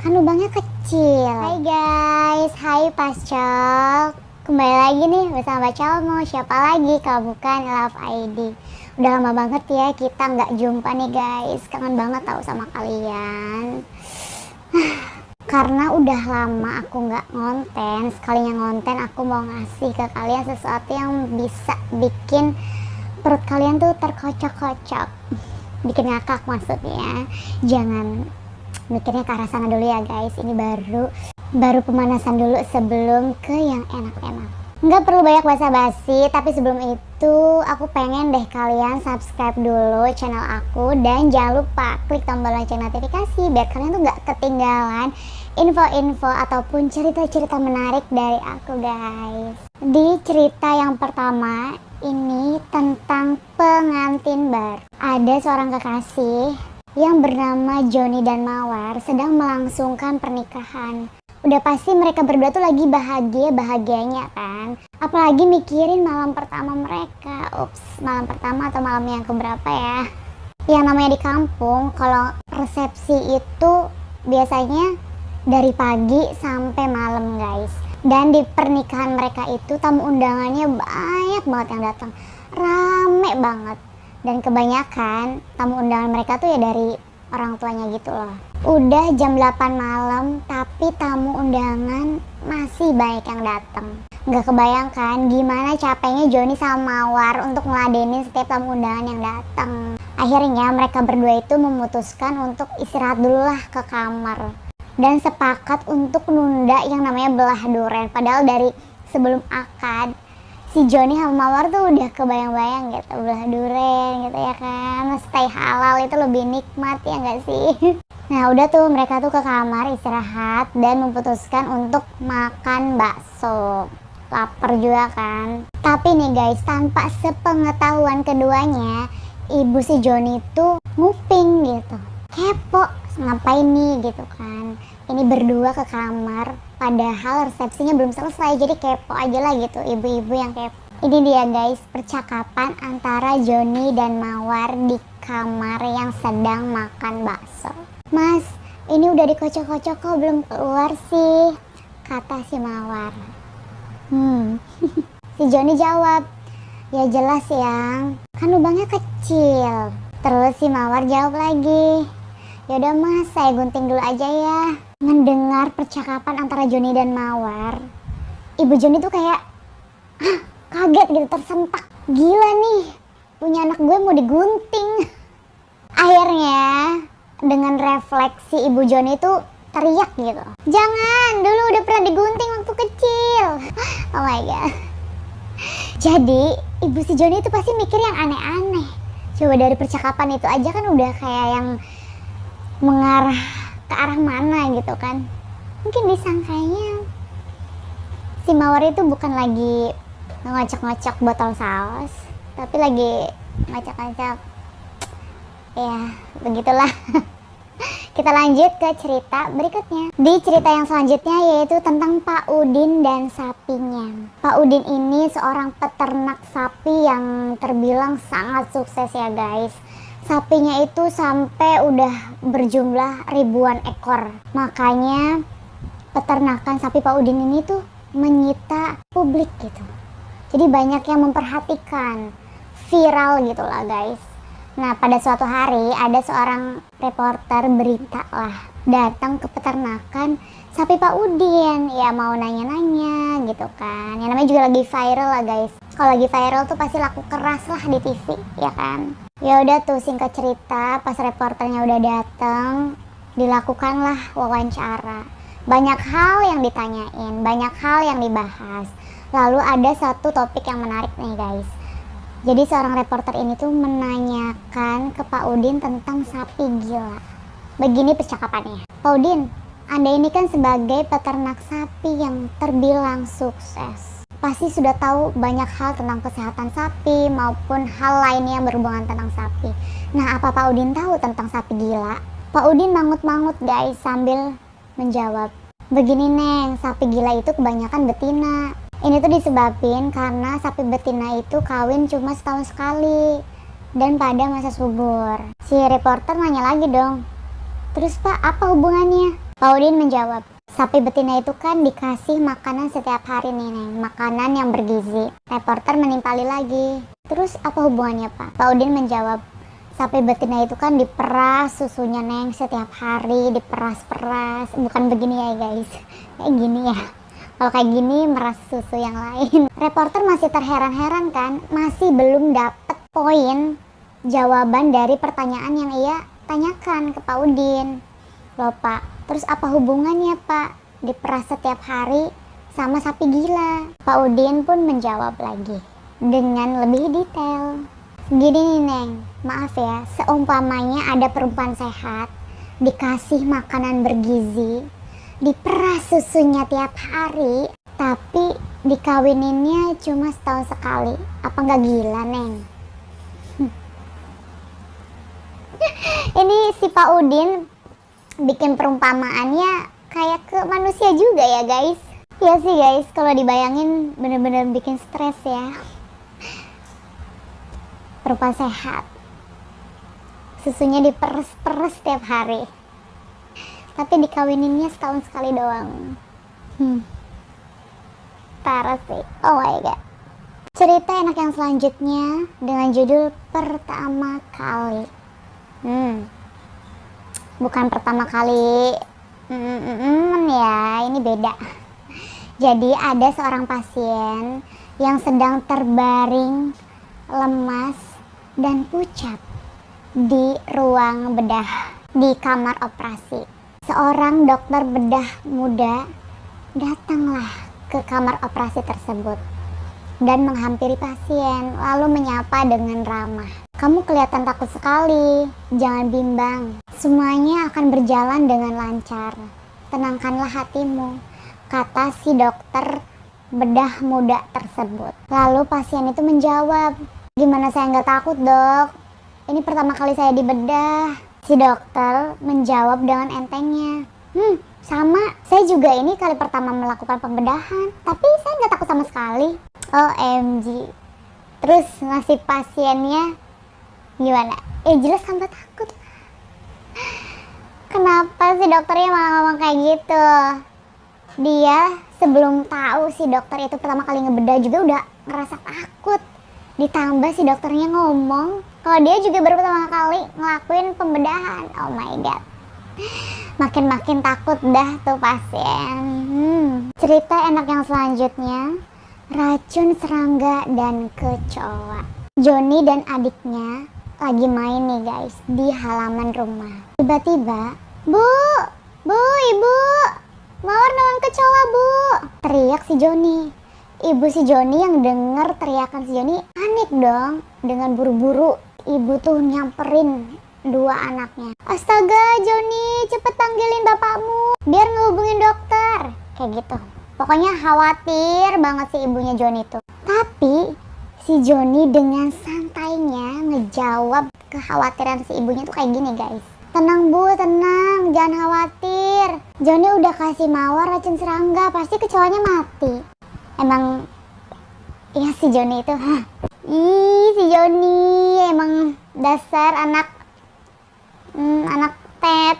kan lubangnya kecil. Hai guys, hai Pascol. Kembali lagi nih bersama Calmo. Siapa lagi kalau bukan Love ID. Udah lama banget ya kita nggak jumpa nih guys. Kangen banget tahu sama kalian. Karena udah lama aku nggak ngonten. Sekalinya ngonten aku mau ngasih ke kalian sesuatu yang bisa bikin perut kalian tuh terkocok-kocok, bikin ngakak maksudnya. Jangan mikirnya ke arah sana dulu ya guys. Ini baru pemanasan dulu sebelum ke yang enak-enak. Nggak perlu banyak basa-basi, tapi sebelum itu aku pengen deh kalian subscribe dulu channel aku dan jangan lupa klik tombol lonceng notifikasi biar kalian tuh nggak ketinggalan info-info ataupun cerita-cerita menarik dari aku guys. Di cerita yang pertama ini tentang pengantin baru. Ada seorang kekasih yang bernama Johnny dan Mawar sedang melangsungkan pernikahan. Udah pasti mereka berdua tuh lagi bahagianya kan. Apalagi mikirin malam pertama mereka. Malam pertama atau malam yang keberapa ya? Yang namanya di kampung, kalau resepsi itu biasanya dari pagi sampai malam guys. Dan di pernikahan mereka itu tamu undangannya banyak banget yang datang. Rame banget. Dan kebanyakan tamu undangan mereka tuh ya dari orang tuanya gitu loh. Udah jam 8 malam tapi tamu undangan masih banyak yang datang. Nggak kebayangkan gimana capeknya Johnny sama Mawar untuk ngeladenin setiap tamu undangan yang datang. Akhirnya mereka berdua itu memutuskan untuk istirahat dulu lah ke kamar. Dan sepakat untuk nunda yang namanya belah duren. Padahal dari sebelum akad si Johnny sama Mawar tuh udah kebayang-bayang gitu belah duren gitu ya kan. Stay halal itu lebih nikmat ya nggak sih? Nah udah tuh mereka tuh ke kamar istirahat dan memutuskan untuk makan bakso. Lapar juga kan. Tapi nih guys, tanpa sepengetahuan keduanya, ibu si Johnny tuh nguping gitu. Kepo, ngapain nih gitu kan. Ini berdua ke kamar, padahal resepsinya belum selesai, jadi kepo aja lah gitu, ibu-ibu yang kepo. Ini dia guys, percakapan antara Johnny dan Mawar di kamar yang sedang makan bakso. Mas, ini udah dikocok-kocok kok belum keluar sih, kata si Mawar. Si Johnny jawab, ya jelas yang, kan lubangnya kecil. Terus si Mawar jawab lagi, yaudah mas, saya gunting dulu aja ya. Mendengar percakapan antara Johnny dan Mawar, ibu Johnny tuh kayak kaget gitu, tersentak. Gila nih, punya anak gue mau digunting. Akhirnya dengan refleksi ibu Johnny tuh teriak gitu, jangan, dulu udah pernah digunting waktu kecil. Oh my god. Jadi ibu si Johnny itu pasti mikir yang aneh-aneh. Coba dari percakapan itu aja kan udah kayak yang mengarah ke arah mana gitu kan. Mungkin disangkanya si Mawar itu bukan lagi ngocok-ngocok botol saus, tapi lagi ngocok-ngocok, ya begitulah. Kita lanjut ke cerita berikutnya. Di cerita yang selanjutnya yaitu tentang Pak Udin dan sapinya. Pak Udin ini seorang peternak sapi yang terbilang sangat sukses ya guys. Sapinya itu sampai udah berjumlah ribuan ekor. Makanya peternakan sapi Pak Udin ini tuh menyita publik gitu. Jadi banyak yang memperhatikan, viral gitu lah guys. Nah pada suatu hari ada seorang reporter berita lah datang ke peternakan sapi Pak Udin. Ya mau nanya-nanya gitu kan. Yang namanya juga lagi viral lah guys. Kalau lagi viral tuh pasti laku keras lah di TV ya kan. Ya udah tuh singkat cerita, pas reporternya udah datang, dilakukanlah wawancara. Banyak hal yang ditanyain, banyak hal yang dibahas. Lalu ada satu topik yang menarik nih guys. Jadi seorang reporter ini tuh menanyakan ke Pak Udin tentang sapi gila. Begini percakapannya. Pak Udin, Anda ini kan sebagai peternak sapi yang terbilang sukses. Pasti sudah tahu banyak hal tentang kesehatan sapi maupun hal lainnya yang berhubungan tentang sapi. Nah, apa Pak Udin tahu tentang sapi gila? Pak Udin mangut-mangut guys sambil menjawab. Begini Neng, sapi gila itu kebanyakan betina. Ini tuh disebabin karena sapi betina itu kawin cuma setahun sekali dan pada masa subur. Si reporter nanya lagi dong, terus Pak apa hubungannya? Pak Udin menjawab, sapi betina itu kan dikasih makanan setiap hari nih, Neng. Makanan yang bergizi. Reporter menimpali lagi. Terus apa hubungannya, Pak? Pak Udin menjawab, sapi betina itu kan diperas susunya, Neng, setiap hari. Diperas-peras. Bukan begini ya, guys. Kayak gini ya. Kalau kayak gini meras susu yang lain. Reporter masih terheran-heran kan. Masih belum dapet poin jawaban dari pertanyaan yang ia tanyakan ke Pak Udin. Loh, Pak, terus apa hubungannya, Pak, diperas setiap hari sama sapi gila? Pak Udin pun menjawab lagi dengan lebih detail. Gini nih, Neng, maaf ya, seumpamanya ada perempuan sehat, dikasih makanan bergizi, diperas susunya tiap hari, tapi dikawininnya cuma setahun sekali. Apa nggak gila, Neng? Ini si Pak Udin bikin perumpamaannya kayak ke manusia juga ya, guys. Ya sih, guys, kalau dibayangin bener-bener bikin stres ya. Perempuan sehat, susunya diperes-peres setiap hari, tapi dikawininnya setahun sekali doang. Parah sih. Oh my god. Cerita enak yang selanjutnya dengan judul Pertama Kali. Bukan pertama kali ya, ini beda. Jadi ada seorang pasien yang sedang terbaring lemas dan pucat di ruang bedah di kamar operasi. Seorang dokter bedah muda datanglah ke kamar operasi tersebut dan menghampiri pasien lalu menyapa dengan ramah. Kamu kelihatan takut sekali, jangan bimbang. Semuanya akan berjalan dengan lancar. Tenangkanlah hatimu, kata si dokter bedah muda tersebut. Lalu pasien itu menjawab, gimana saya nggak takut, dok? Ini pertama kali saya dibedah. Si dokter menjawab dengan entengnya, sama, saya juga ini kali pertama melakukan pembedahan, tapi saya nggak takut sama sekali. OMG. Terus ngasih pasiennya gimana? Jelas kan takut. Kenapa sih dokternya malah ngomong kayak gitu? Dia sebelum tahu si dokter itu pertama kali ngebedah juga udah ngerasa takut. Ditambah si dokternya ngomong kalau dia juga baru pertama kali ngelakuin pembedahan. Oh my god. Makin-makin takut dah tuh pasien. Cerita enak yang selanjutnya, racun serangga dan kecoa. Joni dan adiknya lagi main nih, guys, di halaman rumah. Tiba-tiba, Bu, Ibu, Mawar nonton kecoa, Bu, teriak si Joni. Ibu si Joni yang denger teriakan si Joni panik dong. Dengan buru-buru ibu tuh nyamperin dua anaknya. Astaga, Joni, cepet panggilin bapakmu biar ngehubungin dokter. Kayak gitu. Pokoknya khawatir banget si ibunya Joni tuh. Tapi si Joni dengan santainya ngejawab kekhawatiran si ibunya tuh kayak gini, guys. Tenang, Bu, tenang, jangan khawatir. Joni udah kasih Mawar racun serangga, pasti kecoanya mati. Emang ya si Joni itu, si Joni emang dasar anak tet.